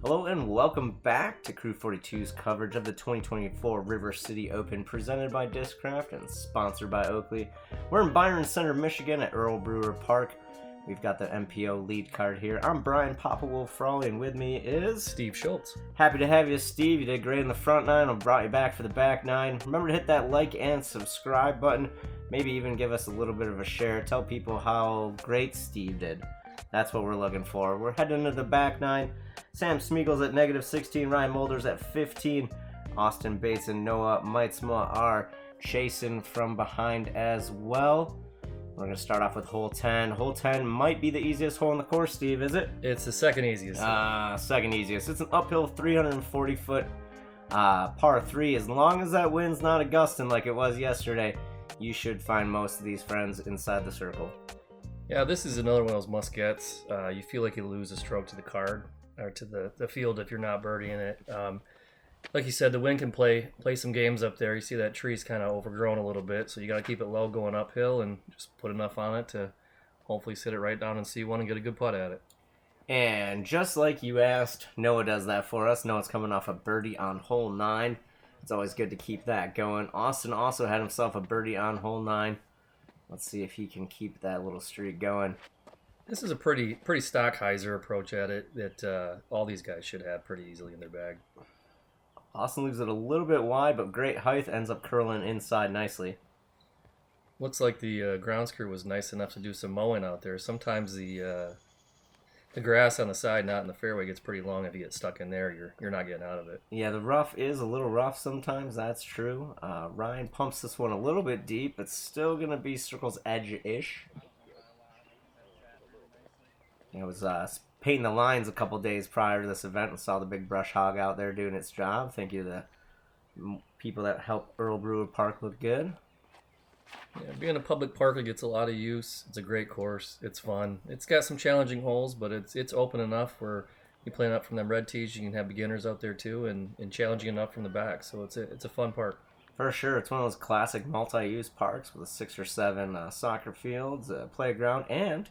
Hello and welcome back to Crew 42's coverage of the 2024 River City Open presented by Discraft and sponsored by Oakley. We're in Byron Center, Michigan at Earl Brewer Park. We've got the MPO lead card here. I'm Brian Popawolf Frawley and with me is Steve Schultz. Happy to have you, Steve. You did great in the front nine. I brought you back for the back nine. Remember to hit that like and subscribe button. Maybe even give us a little bit of a share. Tell people how great Steve did. That's what we're looking for. We're heading into the back nine. Sam Smiegel's at -16. Ryan Mulder's at 15. Austen Bates and Noah Meintsma are chasing from behind as well. We're going to start off with hole 10. Hole 10 might be the easiest hole in the course, Steve, is it? It's the second easiest. Second easiest. It's an uphill 340-foot par 3. As long as that wind's not a gusting like it was yesterday, you should find most of these friends inside the circle. Yeah, this is another one of those must-gets. You feel like you lose a stroke to the card, or to the field if you're not birdieing it. Like you said, the wind can play some games up there. You see that tree's kind of overgrown a little bit, so you got to keep it low going uphill and just put enough on it to hopefully sit it right down and C1 and get a good putt at it. And just like you asked, Noah does that for us. Noah's coming off a birdie on hole 9. It's always good to keep that going. Austin also had himself a birdie on hole 9. Let's see if he can keep that little streak going. This is a pretty stock hyzer approach at it that all these guys should have pretty easily in their bag. Austin leaves it a little bit wide, but great height, ends up curling inside nicely. Looks like the grounds crew was nice enough to do some mowing out there. Sometimes the grass on the side, not in the fairway, gets pretty long. If you get stuck in there, you're not getting out of it. Yeah, the rough is a little rough sometimes, that's true. Ryan pumps this one a little bit deep, but still going to be circle's edge-ish. I was painting the lines a couple days prior to this event and saw the big brush hog out there doing its job. Thank you to the people that helped Earl Brewer Park look good. Yeah, being a public park, it gets a lot of use. It's a great course. It's fun. It's got some challenging holes, but it's open enough where you playing up from them red tees. You can have beginners out there too, and challenging enough from the back. So it's a fun park. For sure, it's one of those classic multi-use parks with 6 or 7 soccer fields, a playground, and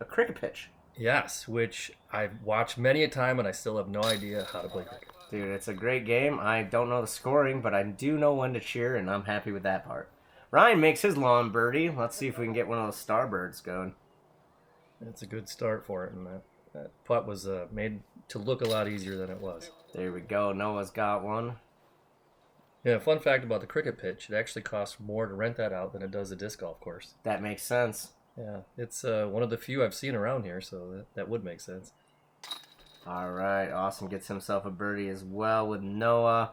a cricket pitch. Yes, which I've watched many a time, and I still have no idea how to play cricket. Dude, it's a great game. I don't know the scoring, but I do know when to cheer, and I'm happy with that part. Ryan makes his lawn birdie. Let's see if we can get one of those starbirds going. It's a good start for it, and that putt was made to look a lot easier than it was. There we go. Noah's got one. Yeah, fun fact about the cricket pitch, it actually costs more to rent that out than it does a disc golf course. That makes sense. Yeah, it's one of the few I've seen around here, so that would make sense. All right, Austin gets himself a birdie as well with Noah.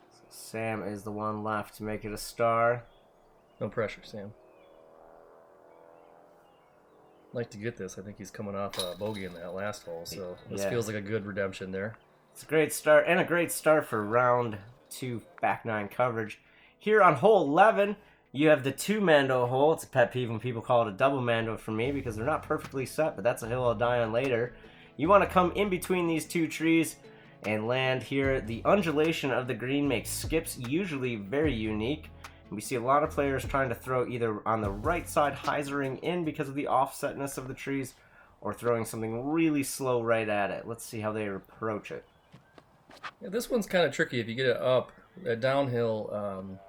So Sam is the one left to make it a star. No pressure, Sam. I'd like to get this. I think he's coming off a bogey in that last hole, so this feels like a good redemption there. It's a great start, and a great start for round 2 back 9 coverage. Here on hole 11, you have the 2-mando hole. It's a pet peeve when people call it a double mando for me because they're not perfectly set, but that's a hill I'll die on later. You want to come in between these 2 trees and land here. The undulation of the green makes skips usually very unique. We see a lot of players trying to throw either on the right side, hyzering in because of the offsetness of the trees, or throwing something really slow right at it. Let's see how they approach it. Yeah, this one's kind of tricky. If you get it up, that downhill,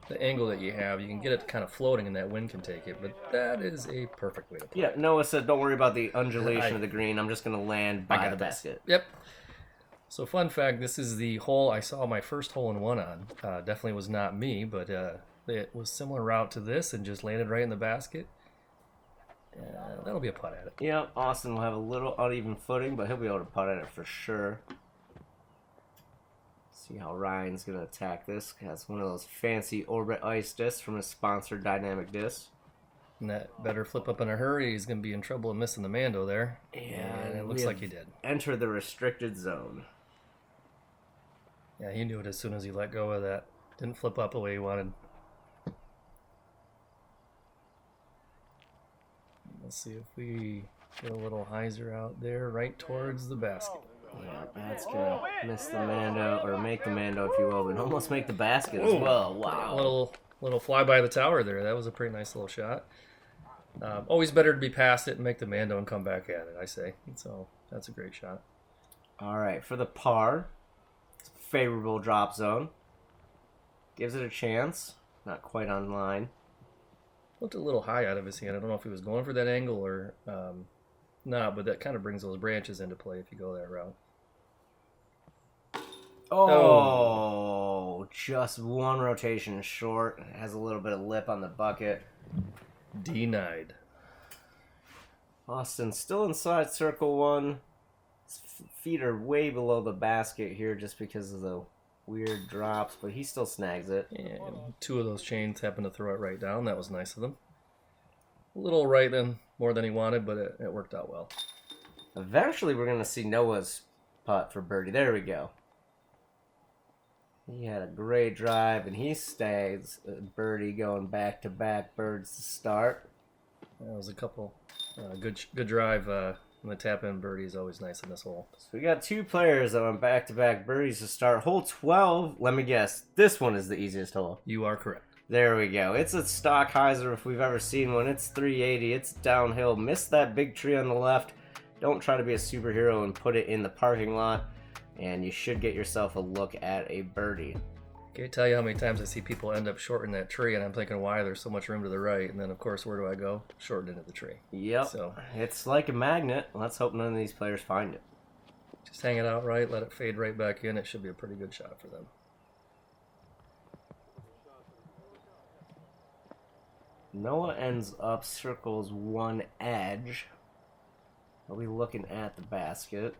the angle that you have, you can get it kind of floating and that wind can take it, but that is a perfect way to play. Yeah, Noah said, don't worry about the undulation of the green. I'm just going to land by the basket. Yep. So fun fact, this is the hole I saw my first hole-in-one on. Definitely was not me, but it was similar route to this and just landed right in the basket. That'll be a putt at it. Yeah, Austin will have a little uneven footing, but he'll be able to putt at it for sure. See how Ryan's going to attack this. Has one of those fancy Orbit Ice discs from his sponsor, Dynamic Disc. And that better flip up in a hurry. He's going to be in trouble of missing the Mando there. And it looks like he did. Enter the restricted zone. Yeah, he knew it as soon as he let go of that. Didn't flip up the way he wanted. Let's see if we get a little hyzer out there right towards the basket. Yeah, that's gonna miss the Mando, or make the Mando, if you will, but almost make the basket as well. Wow. Little fly by the tower there. That was a pretty nice little shot. Always better to be past it and make the Mando and come back at it, I say. So that's a great shot. All right, for the par, favorable drop zone. Gives it a chance. Not quite on line. Looked a little high out of his hand. I don't know if he was going for that angle or not, but that kind of brings those branches into play if you go that route. Oh, just one rotation short. It has a little bit of lip on the bucket. Denied. Austen still inside circle one. His feet are way below the basket here just because of the weird drops, but he still snags it. And two of those chains happened to throw it right down. That was nice of them. A little right then, more than he wanted, but it worked out well. Eventually, we're going to see Noah's putt for birdie. There we go. He had a great drive, and he stays birdie going back-to-back birds to start. That was a couple good drive. And the tap-in birdie is always nice in this hole. So we got two players that went back-to-back birdies to start. Hole 12, let me guess, this one is the easiest hole. You are correct. There we go. It's a stock hyzer if we've ever seen one. It's 380. It's downhill. Miss that big tree on the left. Don't try to be a superhero and put it in the parking lot. And you should get yourself a look at a birdie. Can't tell you how many times I see people end up shorting that tree, and I'm thinking, why there's so much room to the right? And then, of course, where do I go? Shorten into the tree. Yep. So it's like a magnet. Let's hope none of these players find it. just hang it out right, let it fade right back in. It should be a pretty good shot for them. Noah ends up circles one edge. Are we looking at the basket?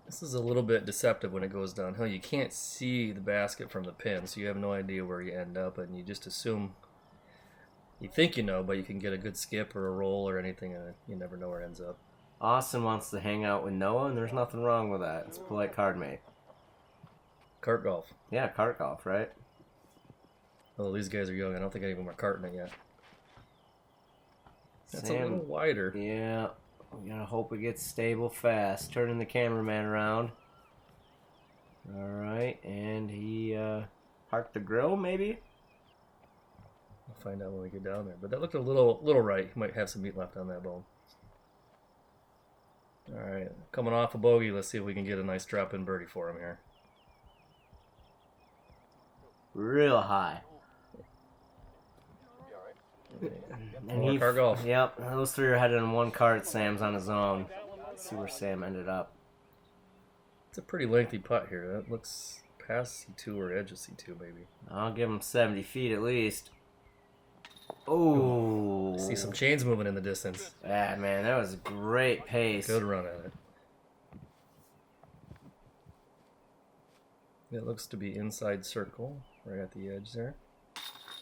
This is a little bit deceptive when it goes downhill. You can't see the basket from the pin, so you have no idea where you end up, and you just assume, you think you know, but you can get a good skip or a roll or anything, and you never know where it ends up. Austin wants to hang out with Noah, and there's nothing wrong with that. It's a polite card mate. Kart golf. Yeah, cart golf, right? Well, these guys are young. I don't think any of them are karting it yet. That's Sam, a little wider. Yeah, we gotta hope it gets stable fast. Turning the cameraman around. All right, and he parked the grill, maybe? We'll find out when we get down there. But that looked a little right. He might have some meat left on that bone. All right, coming off a bogey. Let's see if we can get a nice drop-in birdie for him here. Real high. And More car golf. Yep, those three are headed in one cart. Sam's on his own. Let's see where Sam ended up. It's a pretty lengthy putt here. That looks past C2 or edge of C2, maybe. I'll give him 70 feet at least. Oh, I see some chains moving in the distance. Ah, man, that was a great pace. Good run at it. It looks to be inside circle, right at the edge there.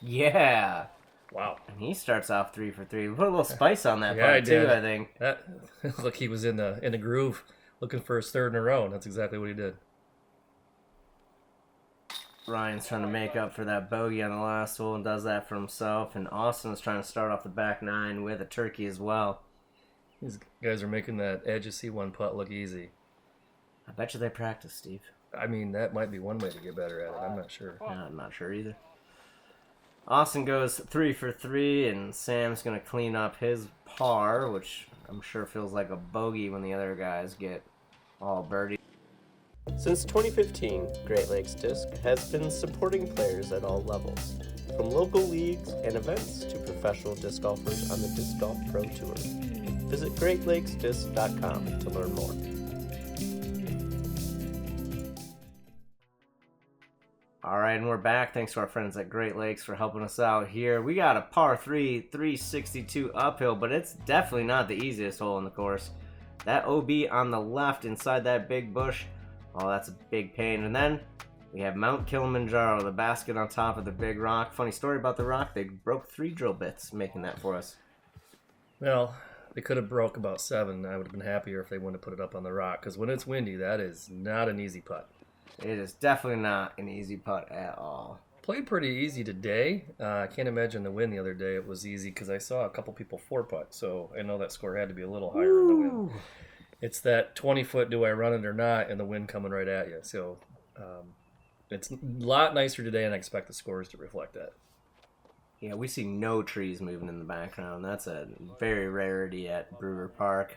Yeah. Wow. And he starts off 3 for 3. We put a little spice on that Yeah, part I too, did. I think. That looked like he was in the groove, looking for his third in a row. And that's exactly what he did. Ryan's trying to make up for that bogey on the last hole and does that for himself. And Austin's trying to start off the back nine with a turkey as well. These guys are making that edge of C1 putt look easy. I bet you they practice, Steve. I mean, that might be one way to get better at it. I'm not sure. Yeah, I'm not sure either. Austin goes 3 for 3, and Sam's going to clean up his par, which I'm sure feels like a bogey when the other guys get all birdie. Since 2015, Great Lakes Disc has been supporting players at all levels, from local leagues and events to professional disc golfers on the Disc Golf Pro Tour. Visit GreatLakesDisc.com to learn more. All right, and we're back. Thanks to our friends at Great Lakes for helping us out here. We got a par 3, 362 uphill, but it's definitely not the easiest hole in the course. That OB on the left inside that big bush, oh, that's a big pain. And then we have Mount Kilimanjaro, the basket on top of the big rock. Funny story about the rock, they broke 3 drill bits making that for us. Well, they could have broke about 7. I would have been happier if they wouldn't have put it up on the rock, because when it's windy, that is not an easy putt. It is definitely not an easy putt at all. Played pretty easy today. I can't imagine the win the other day. It was easy because I saw a couple people 4-putt, so I know that score had to be a little higher in the wind. It's that 20-foot, do I run it or not, and the wind coming right at you. So it's a lot nicer today, and I expect the scores to reflect that. Yeah, we see no trees moving in the background. That's a very rarity at Brewer Park.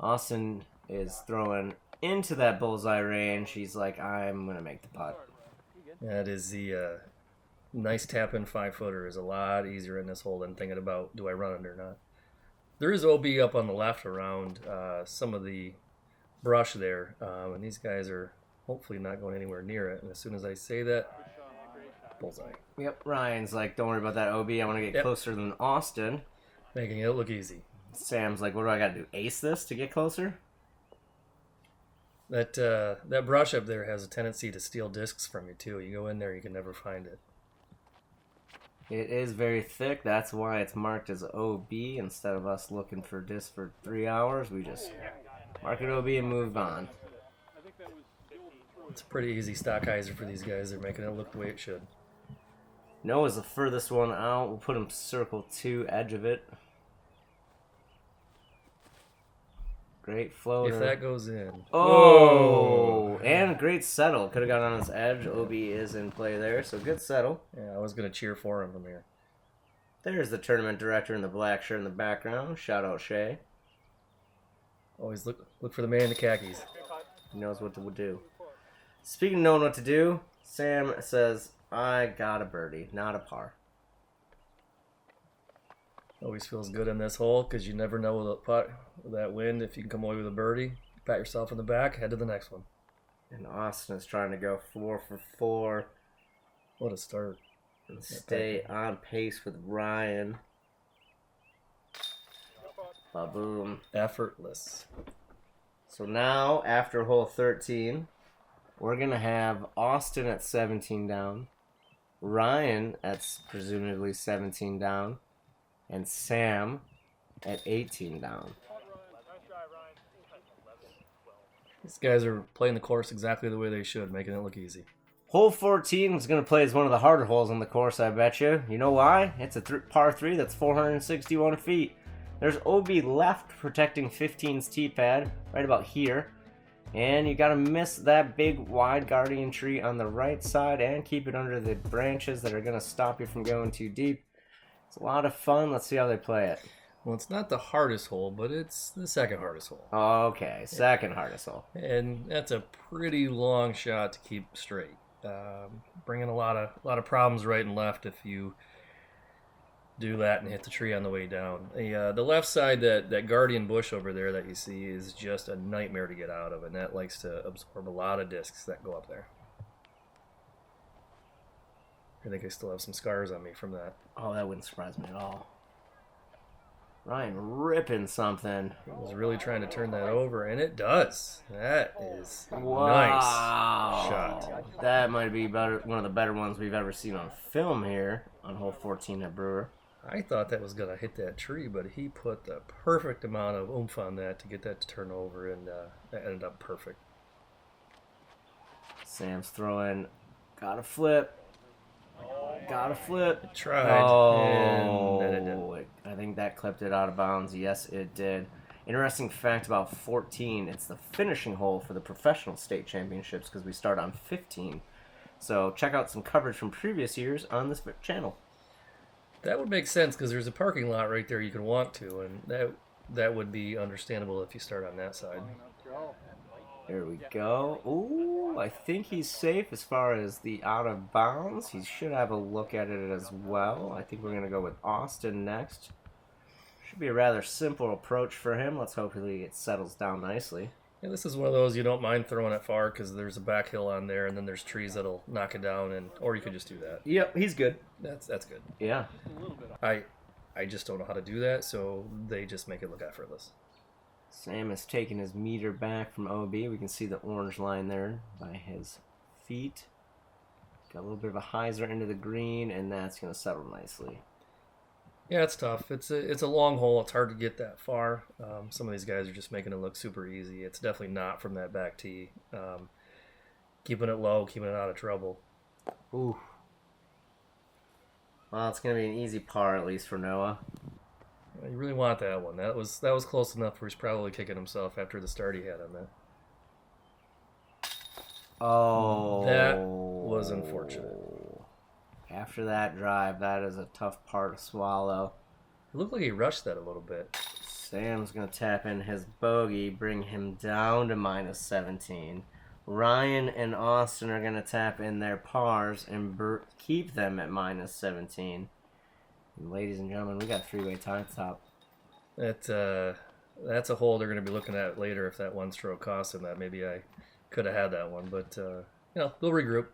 Austen is throwing into that bullseye range. He's like, I'm going to make the putt. That is the nice tap-in 5-footer is a lot easier in this hole than thinking about, do I run it or not? There is OB up on the left around some of the brush there, and these guys are hopefully not going anywhere near it. And as soon as I say that, bullseye. Yep, Ryan's like, don't worry about that OB. I want to get closer than Austen. Making it look easy. Sam's like, what do I got to do? Ace this to get closer? That brush up there has a tendency to steal discs from you, too. You go in there, you can never find it. It is very thick. That's why it's marked as OB. Instead of us looking for discs for 3 hours, we just mark it OB and move on. It's a pretty easy Stockheiser for these guys. They're making it look the way it should. Noah's the furthest one out. We'll put him circle 2, edge of it. Great floater. If that goes in. Oh! And great settle. Could have got on his edge. OB is in play there, so good settle. Yeah, I was going to cheer for him from here. There's the tournament director in the black shirt in the background. Shout out Shay. Always look for the man in the khakis. He knows what to do. Speaking of knowing what to do, Sam says, I got a birdie, not a par. Always feels good in this hole because you never know with a putt, with that wind, if you can come away with a birdie, pat yourself in the back, head to the next one. And Austen is trying to go 4 for 4. What a start. And stay on pace with Ryan. Ba-boom. Effortless. So now, after hole 13, we're going to have Austen at 17 down, Ryan at presumably 17 down, and Sam at 18 down. These guys are playing the course exactly the way they should, making it look easy. Hole 14 is going to play as one of the harder holes on the course, I bet you. You know why? It's a par 3 that's 461 feet. There's OB left protecting 15's tee pad, right about here. And you got to miss that big wide guardian tree on the right side and keep it under the branches that are going to stop you from going too deep. It's a lot of fun. Let's see how they play it. Well, it's not the hardest hole, but it's the second hardest hole. Okay, second hardest hole. And that's a pretty long shot to keep straight. Bringing a lot of problems right and left if you do that and hit the tree on the way down. The left side, that guardian bush over there that you see is just a nightmare to get out of, and that likes to absorb a lot of discs that go up there. I think I still have some scars on me from that. Oh, that wouldn't surprise me at all. Ryan ripping something. I was really trying to turn that over, and it does. That is a Wow. nice shot. That might be one of the better ones we've ever seen on film here on hole 14 at Brewer. I thought that was going to hit that tree, but he put the perfect amount of oomph on that to get that to turn over, and that ended up perfect. Sam's throwing. Got a flip. Got a flip. It tried, Oh, and then it didn't. I think that clipped it out of bounds. Yes, it did. Interesting fact about 14, it's the finishing hole for the professional state championships because we start on 15. So check out some coverage from previous years on this channel. That would make sense because there's a parking lot right there you can walk to, and that would be understandable if you start on that side. There we go. Ooh, I think he's safe as far as the out of bounds. He should have a look at it as well. I think we're going to go with Austen next. Should be a rather simple approach for him. Let's hope it settles down nicely. Yeah, this is one of those you don't mind throwing it far because there's a back hill on there, and then there's trees that'll knock it down, or you could just do that. Yep, he's good. That's good. Yeah. I just don't know how to do that, so they just make it look effortless. Sam is taking his meter back from OB. We can see the orange line there by his feet. Got a little bit of a hyzer into the green, and that's going to settle nicely. Yeah, it's tough. It's a long hole. It's hard to get that far. Some of these guys are just making it look super easy. It's definitely not from that back tee. Keeping it low, keeping it out of trouble. Ooh. Well, it's going to be an easy par, at least for Noah. You really want that one. That was close enough where he's probably kicking himself after the start he had on that. Oh. That was unfortunate. After that drive, that is a tough part to swallow. It looked like he rushed that a little bit. Sam's going to tap in his bogey, bring him down to minus 17. Ryan and Austen are going to tap in their pars and keep them at minus 17. And ladies and gentlemen, we got a three-way tie at the top. That's a hole they're going to be looking at later if that one stroke costs him that. Maybe I could have had that one, but, they'll regroup.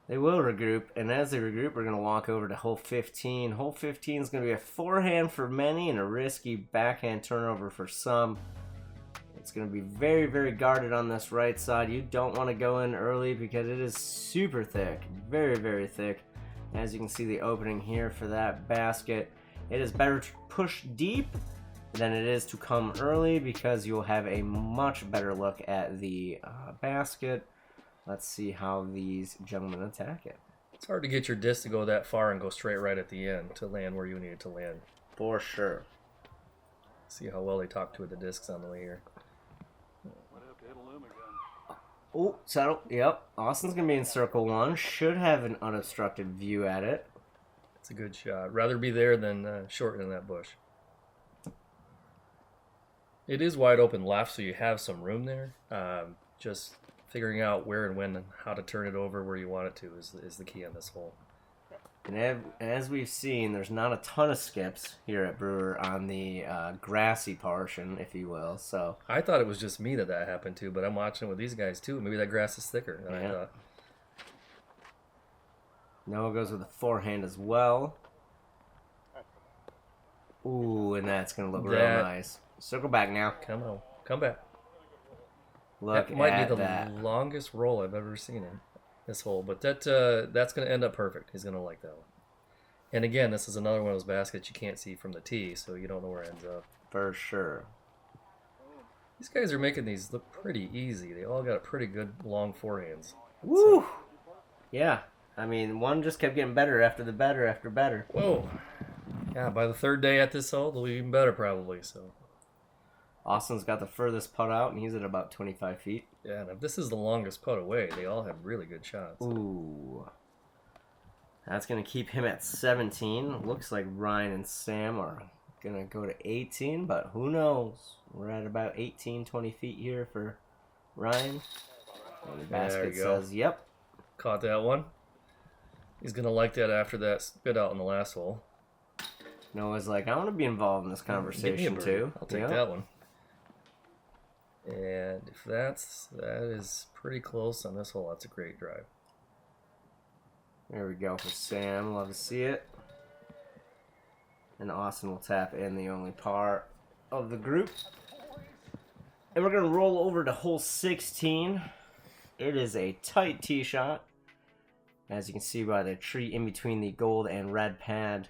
They will regroup, and as they regroup, we're going to walk over to hole 15. Hole 15 is going to be a forehand for many and a risky backhand turnover for some. It's going to be very, very guarded on this right side. You don't want to go in early because it is super thick. Very, very thick. As you can see the opening here for that basket. It is better to push deep than it is to come early because you'll have a much better look at the basket. Let's see how these gentlemen attack it. It's hard to get your disc to go that far and go straight right at the end to land where you need it to land. For sure. See how well they talk to the discs on the way here. Oh, settle. Yep. Austin's going to be in circle one. Should have an unobstructed view at it. It's a good shot. Rather be there than short in that bush. It is wide open left, so you have some room there. Just figuring out where and when and how to turn it over where you want it to is the key on this hole. And as we've seen, there's not a ton of skips here at Brewer on the grassy portion, if you will. So I thought it was just me that happened to, but I'm watching with these guys too. Maybe that grass is thicker than I thought. Noah goes with a forehand as well. Ooh, and that's going to look real nice. Circle back now. Come on. Come back. Look that might at be the that. longest roll I've ever seen in this hole, but that's going to end up perfect. He's going to like that one. And again, this is another one of those baskets you can't see from the tee, so you don't know where it ends up. For sure. These guys are making these look pretty easy. They all got pretty good long forehands. Woo! So, yeah. I mean, one just kept getting better after better. Whoa. Yeah, by the third day at this hole, they'll be even better probably, so. Austin's got the furthest putt out, and he's at about 25 feet. Yeah, and if this is the longest putt away, they all have really good shots. Ooh. That's going to keep him at 17. Looks like Ryan and Sam are going to go to 18, but who knows? We're at about 18, 20 feet here for Ryan. And the basket says, yep. Caught that one. He's going to like that after that spit out in the last hole. Noah's like, I want to be involved in this conversation too. I'll take that one. And if that is pretty close on this hole, that's a great drive. There we go for Sam. Love to see it. And Austin will tap in the only par of the group. And we're going to roll over to hole 16. It is a tight tee shot. As you can see by the tree in between the gold and red pad.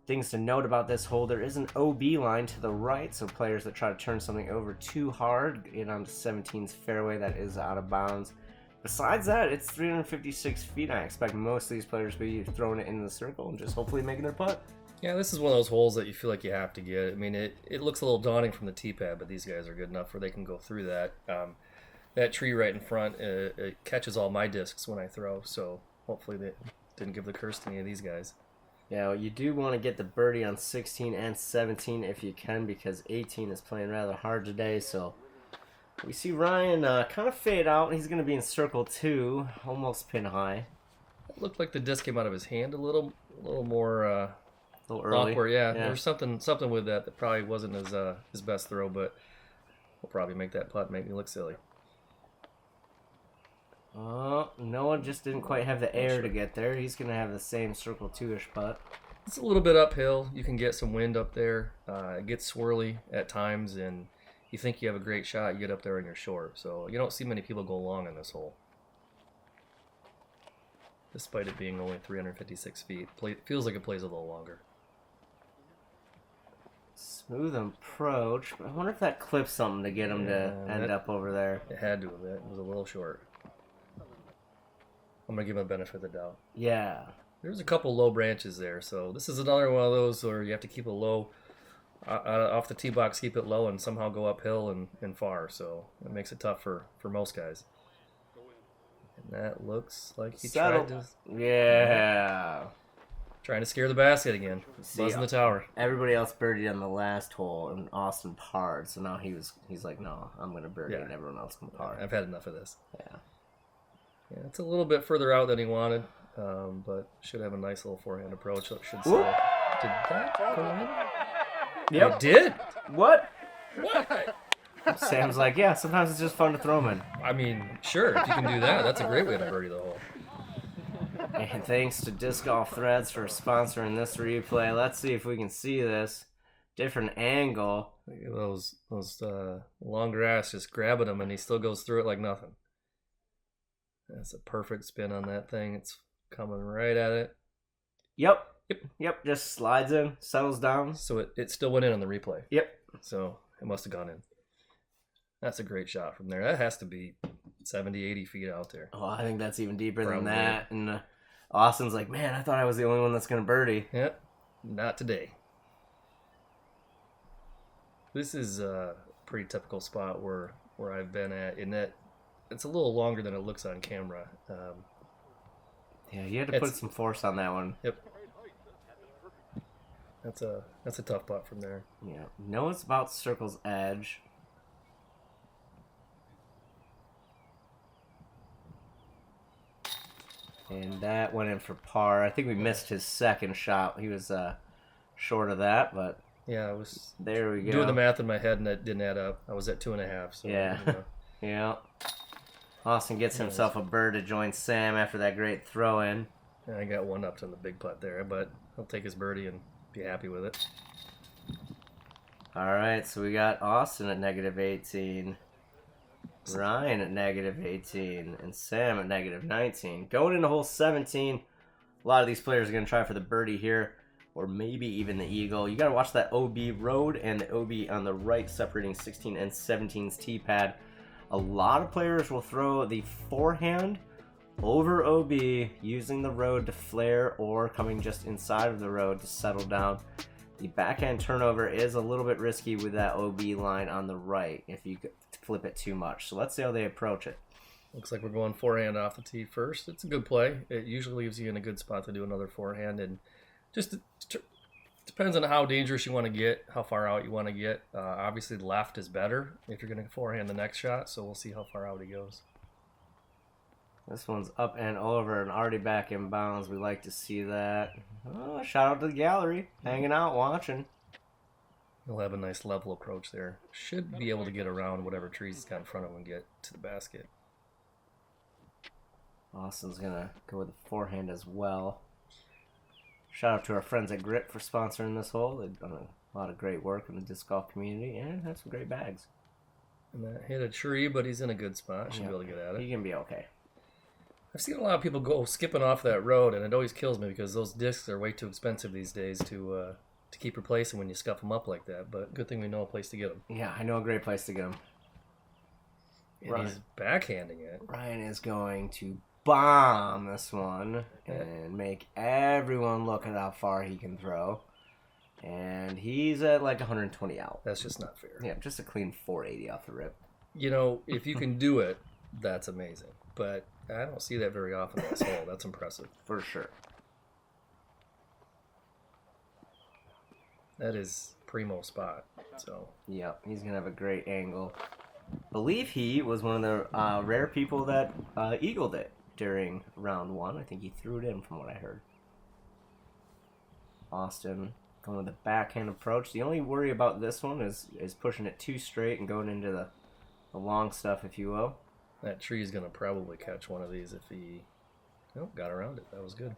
Things to note about this hole, there is an OB line to the right, so players that try to turn something over too hard get onto 17's fairway, that is out of bounds. Besides that, it's 356 feet. I expect most of these players to be throwing it into the circle and just hopefully making their putt. Yeah, this is one of those holes that you feel like you have to get. I mean, it looks a little daunting from the tee pad, but these guys are good enough where they can go through that. That tree right in front, it catches all my discs when I throw, so hopefully they didn't give the curse to any of these guys. Yeah, well, you do want to get the birdie on 16 and 17 if you can, because 18 is playing rather hard today. So we see Ryan kind of fade out. He's going to be in circle 2, almost pin high. It looked like the disc came out of his hand a little more a little early. awkward. Yeah, there was something with that probably wasn't his best throw, but we'll probably make that putt make me look silly. Noah just didn't quite have the air to get there. He's going to have the same circle 2-ish putt. It's a little bit uphill. You can get some wind up there. It gets swirly at times, and you think you have a great shot. You get up there and you're short. So you don't see many people go long in this hole. Despite it being only 356 feet. Feels like it plays a little longer. Smooth approach. I wonder if that clips something to get him to end up over there. It had to have been. It was a little short. I'm going to give him a benefit of the doubt. Yeah. There's a couple low branches there, so this is another one of those where you have to keep it low, off the tee box, keep it low, and somehow go uphill and far, so it makes it tough for most guys. And that looks like he tried to... Yeah. Trying to scare the basket again. See, Buzzing the tower. Everybody else birdied on the last hole, and Austen parred. So now he's like, no, I'm gonna birdie, and everyone else can par. I've had enough of this. Yeah. Yeah, it's a little bit further out than he wanted, but should have a nice little forehand approach. I should say. Whoop. Did that go in? Yep. It did. What? What? Sam's like, yeah. Sometimes it's just fun to throw them in. I mean, sure. If you can do that, that's a great way to birdie the hole. And thanks to Disc Golf Threads for sponsoring this replay. Let's see if we can see this. Different angle. Look at those long grass just grabbing him, and he still goes through it like nothing. That's a perfect spin on that thing. It's coming right at it. Yep. Just slides in, settles down. So it still went in on the replay. Yep. So it must have gone in. That's a great shot from there. That has to be 70, 80 feet out there. Oh, I think that's even deeper Probably. than that. And Austin's like, man, I thought I was the only one that's going to birdie. Yep. Not today. This is a pretty typical spot where I've been at, in that it's a little longer than it looks on camera. Yeah, you had to put some force on that one. Yep. That's a tough putt from there. Yeah. Know it's about circle's edge. And that went in for par. I think we missed his second shot. He was short of that, but yeah, I was there we go. Doing the math in my head and it didn't add up. I was at 2.5. So, yeah. You know. Yeah. Austin gets himself a bird to join Sam after that great throw in. I got one up to the big putt there, but he'll take his birdie and be happy with it. All right, so we got Austin at -18, Ryan at -18, and Sam at -19. Going into hole 17, a lot of these players are going to try for the birdie here, or maybe even the eagle. You got to watch that OB road and the OB on the right separating 16 and 17's tee pad. A lot of players will throw the forehand over OB using the road to flare or coming just inside of the road to settle down. The backhand turnover is a little bit risky with that OB line on the right if you flip it too much. So let's see how they approach it. Looks like we're going forehand off the tee first. It's a good play. It usually leaves you in a good spot to do another forehand, and just depends on how dangerous you want to get, how far out you want to get. Obviously, left is better if you're going to forehand the next shot, so we'll see how far out he goes. This one's up and over and already back in bounds. We like to see that. Oh, shout out to the gallery. Hanging out, watching. He'll have a nice level approach there. Should be able to get around whatever trees he's got in front of him and get to the basket. Austin's going to go with the forehand as well. Shout out to our friends at Grip for sponsoring this hole. They've done a lot of great work in the disc golf community and have some great bags. And that hit a tree, but he's in a good spot. Should be able to get at it. He can be okay. I've seen a lot of people go skipping off that road, and it always kills me because those discs are way too expensive these days to keep replacing when you scuff them up like that. But good thing we know a place to get them. Yeah, I know a great place to get them. And he's backhanding it. Ryan is going to bomb this one and make everyone look at how far he can throw. And he's at like 120 out. That's just not fair. Yeah, just a clean 480 off the rip. You know, if you can do it, that's amazing. But I don't see that very often in this hole. That's impressive. For sure. That is primo spot. So Yep, he's going to have a great angle. Believe he was one of the rare people that eagled it during round one. I think he threw it in from what I heard. Austin going with the backhand approach. The only worry about this one is pushing it too straight and going into the long stuff, if you will. that tree is going to probably catch one of these if he got around it. That was good.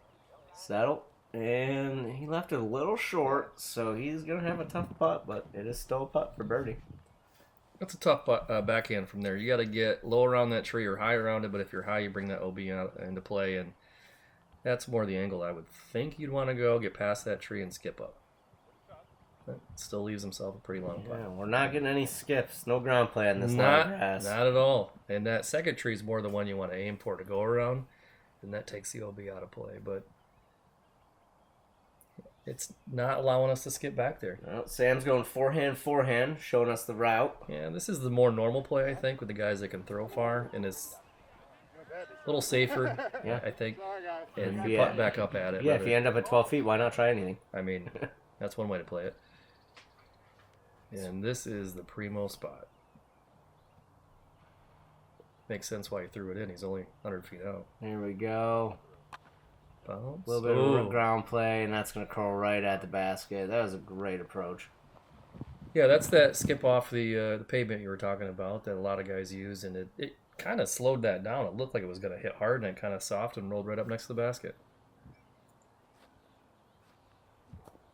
Settle. And he left it a little short, so he's going to have a tough putt, but it is still a putt for birdie. That's a tough backhand from there. You got to get low around that tree or high around it, but if you're high, you bring that OB out into play, and that's more the angle I would think you'd want to go, get past that tree and skip up. That still leaves himself a pretty long putt. Yeah, we're not getting any skips. No ground play on this long grass. Not at all. And that second tree is more the one you want to aim for to go around, and that takes the OB out of play, but it's not allowing us to skip back there. Well, Sam's going forehand, showing us the route. Yeah, this is the more normal play, I think, with the guys that can throw far, and it's a little safer, Yeah. I think. and Yeah. putt back up at it. Yeah, if you end up at 12 feet, why not try anything? I mean, that's one way to play it. And this is the primo spot. Makes sense why he threw it in. He's only 100 feet out. There we go. Bounce. A little bit of ground play, and that's going to curl right at the basket. That was a great approach. Yeah, that's that skip off the pavement you were talking about that a lot of guys use, and it kind of slowed that down. It looked like it was going to hit hard, and it kind of soft and rolled right up next to the basket.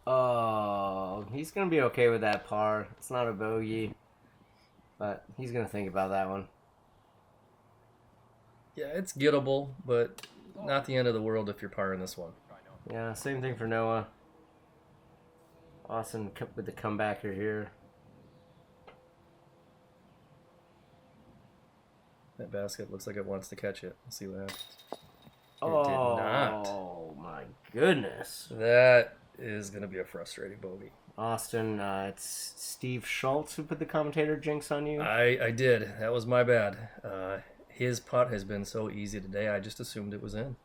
Oh, he's going to be okay with that par. It's not a bogey, but he's going to think about that one. Yeah, it's gettable, but not the end of the world if you're parring this one. Yeah, same thing for Noah. Austen with the comebacker here. That basket looks like it wants to catch it. Let's see what happens. Oh, did not. My goodness. That is going to be a frustrating bogey. Austen, it's Steve Schultz who put the commentator jinx on you. I did. That was my bad. His putt has been so easy today, I just assumed it was in.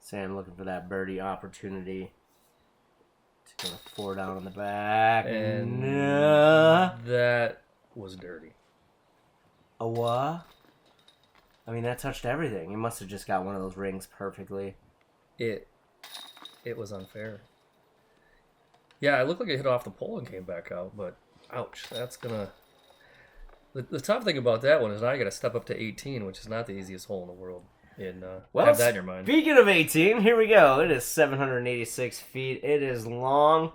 Sam looking for that birdie opportunity. It's going to 4 down on the back. And that was dirty. A what? I mean, that touched everything. He must have just got one of those rings perfectly. It was unfair. Yeah, it looked like it hit off the pole and came back out, but ouch, that's gonna... The tough thing about that one is now you got to step up to 18, which is not the easiest hole in the world. And have that in your mind. Speaking of 18, here we go. It is 786 feet. It is long.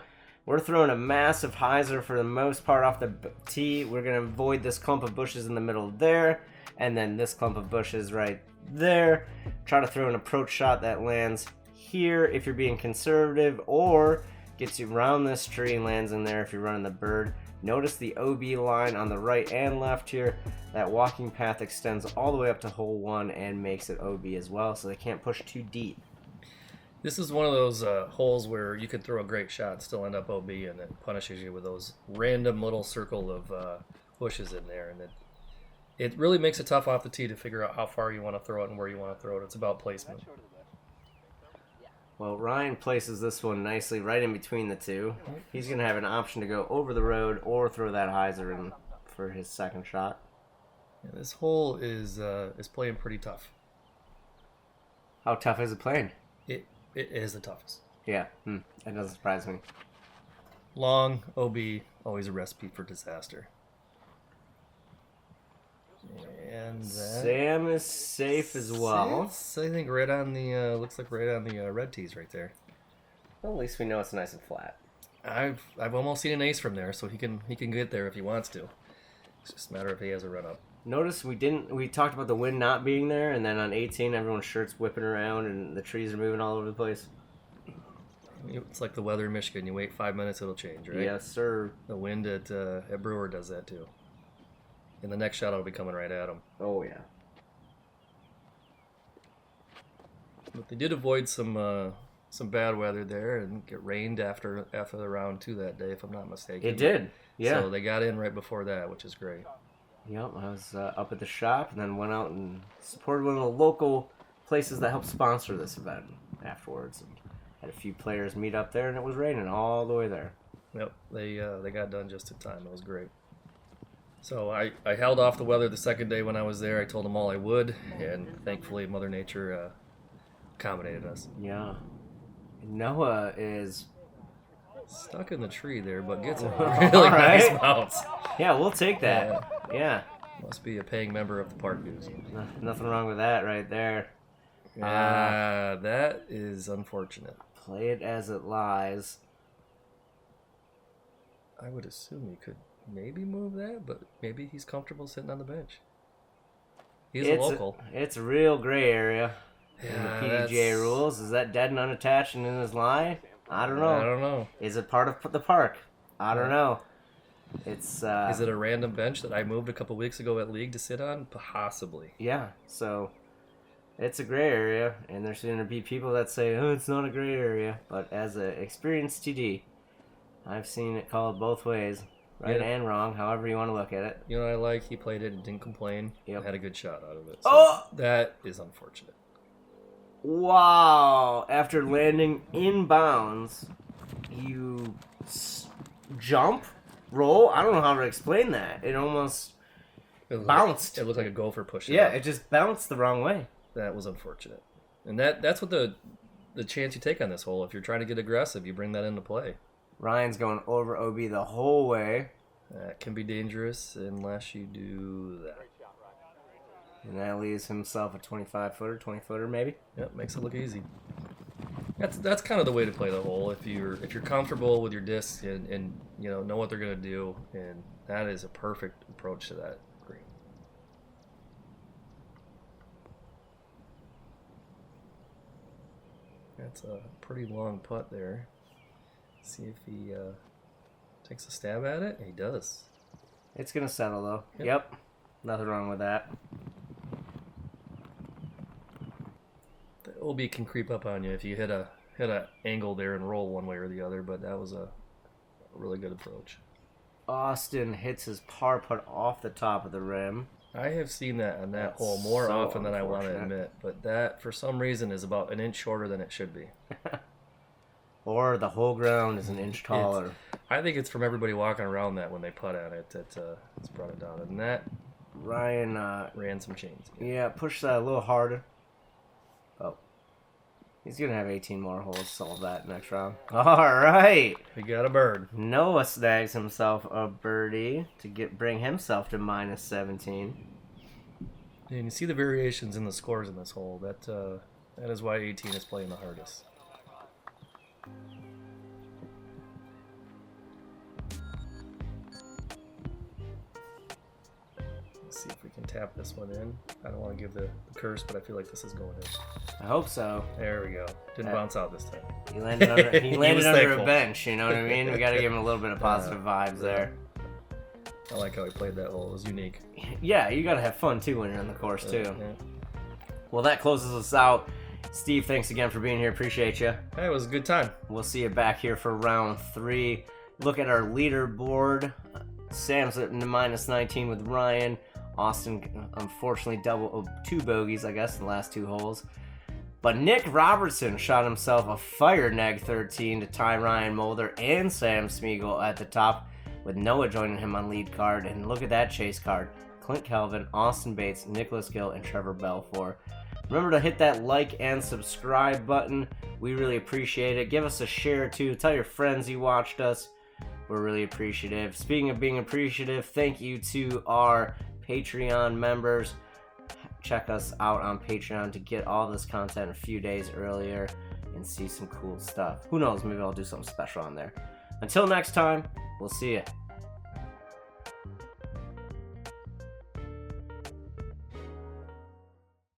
We're throwing a massive hyzer for the most part off the tee. We're going to avoid this clump of bushes in the middle there, and then this clump of bushes right there. Try to throw an approach shot that lands here if you're being conservative, or gets you around this tree and lands in there if you're running the bird. Notice the OB line on the right and left here. That walking path extends all the way up to hole 1 and makes it OB as well, so they can't push too deep. This is one of those holes where you could throw a great shot and still end up OB, and it punishes you with those random little circle of bushes in there. And it really makes it tough off the tee to figure out how far you want to throw it and where you want to throw it. It's about placement. Well, Ryan places this one nicely right in between the two. He's going to have an option to go over the road or throw that hyzer in for his second shot. Yeah, this hole is playing pretty tough. How tough is it playing? It is the toughest. Yeah, that doesn't surprise me. Long, OB, always a recipe for disaster. And Sam is safe as well. Sits, I think right on the looks like right on the red tees right there. Well, at least we know it's nice and flat. I've almost seen an ace from there, so he can get there if he wants to. It's just a matter if he has a run up. Notice we talked about the wind not being there, and then on 18 everyone's shirts whipping around and the trees are moving all over the place. It's like the weather in Michigan. You wait 5 minutes, it'll change, right? Yes, sir. The wind at Brewer does that too. And the next shot will be coming right at him. Oh yeah. But they did avoid some bad weather there and get rained after the round 2 that day, if I'm not mistaken. It did. Yeah. So they got in right before that, which is great. Yep, I was up at the shop and then went out and supported one of the local places that help sponsor this event afterwards. And had a few players meet up there, and it was raining all the way there. Yep, they got done just in time. It was great. So I held off the weather the second day when I was there. I told them all I would, and thankfully Mother Nature accommodated us. Yeah. Noah is stuck in the tree there, but gets a All really right. nice bounce. Yeah, we'll take that. Yeah. Must be a paying member of the park dues. Nothing wrong with that right there. Yeah, that is unfortunate. Play it as it lies. I would assume he could maybe move that, but maybe he's comfortable sitting on the bench. He's a local. It's a real gray area in the Yeah, PDGA rules. Is that dead and unattached and in his lie? I don't know. I don't know. Is it part of the park? I don't know. It's Is it a random bench that I moved a couple weeks ago at League to sit on? Possibly. Yeah, so it's a gray area, and there's going to be people that say, oh, it's not a gray area. But as an experienced TD, I've seen it called both ways, right and wrong, however you want to look at it. You know what I like? He played it and didn't complain. Yep. Had a good shot out of it. So Oh! that is unfortunate. Wow. After landing inbounds, you jump, roll. I don't know how to explain that. It almost bounced. It looked like a gopher pushed it. Yeah, up. it just bounced the wrong way. That was unfortunate. And that's what the chance you take on this hole. If you're trying to get aggressive, you bring that into play. Ryan's going over OB the whole way. That can be dangerous unless you do that. And that leaves himself a 25-footer, 20-footer maybe. Yep, makes it look easy. That's kind of the way to play the hole. If you're comfortable with your discs and know what they're gonna do, and that is a perfect approach to that green. That's a pretty long putt there. See if he takes a stab at it. He does. It's gonna settle though. Yep. Nothing wrong with that. The OB can creep up on you if you hit a angle there and roll one way or the other, but that was a really good approach. Austen hits his par putt off the top of the rim. I have seen that on that That's hole more so often than I want to unfortunate. admit, but that for some reason is about an inch shorter than it should be. Or the whole ground is an inch taller. I think it's from everybody walking around that when they putt at it that it's brought it down, and that Ryan, ran some chains. yeah, push that a little harder. Oh. He's going to have 18 more holes to solve that next round. All right. We got a bird. Noah snags himself a birdie to bring himself to minus 17. And you see the variations in the scores in this hole. That is why 18 is playing the hardest. Let's see if we can tap this one in. I don't want to give the curse, but I feel like this is going in. I hope so. There we go. Didn't bounce out this time. He landed under, He landed was under a thankful. bench, you know what I mean? We got to give him a little bit of positive vibes there. I like how he played that hole. It was unique. Yeah, you got to have fun too when you're on the course too. Yeah. Well, that closes us out. Steve, thanks again for being here. Appreciate you. Hey, it was a good time. We'll see you back here for round 3. Look at our leaderboard. Sam's at minus 19 with Ryan. Austen, unfortunately, 2 bogeys, I guess, in the last 2 holes. But Nick Robertson shot himself a fire neg 13 to tie Ryan Mulder and Sam Smiegel at the top, with Noah joining him on lead card. And look at that chase card. Clint Kelvin, Austen Bates, Nicholas Gill, and Trevor Belfour. Remember to hit that like and subscribe button. We really appreciate it. Give us a share too. Tell your friends you watched us. We're really appreciative. Speaking of being appreciative, thank you to our Patreon members. Check us out on Patreon to get all this content a few days earlier and see some cool stuff. Who knows, maybe I'll do something special on there. Until next time, we'll see you.